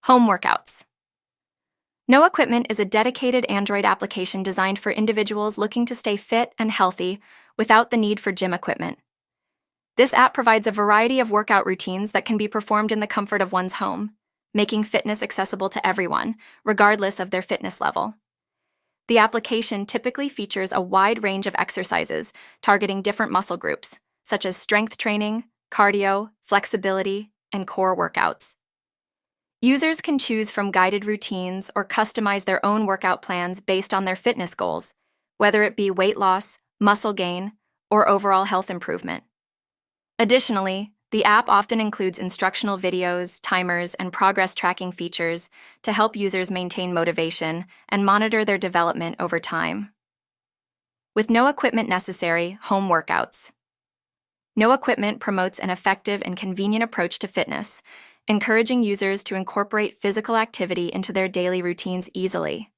Home workouts. No Equipment is a dedicated Android application designed for individuals looking to stay fit and healthy without the need for gym equipment. This app provides a variety of workout routines that can be performed in the comfort of one's home, making fitness accessible to everyone, regardless of their fitness level. The application typically features a wide range of exercises targeting different muscle groups, such as strength training, cardio, flexibility, and core workouts. Users can choose from guided routines or customize their own workout plans based on their fitness goals, whether it be weight loss, muscle gain, or overall health improvement. Additionally, the app often includes instructional videos, timers, and progress tracking features to help users maintain motivation and monitor their development over time. With no equipment necessary, home workouts. No Equipment promotes an effective and convenient approach to fitness, encouraging users to incorporate physical activity into their daily routines easily.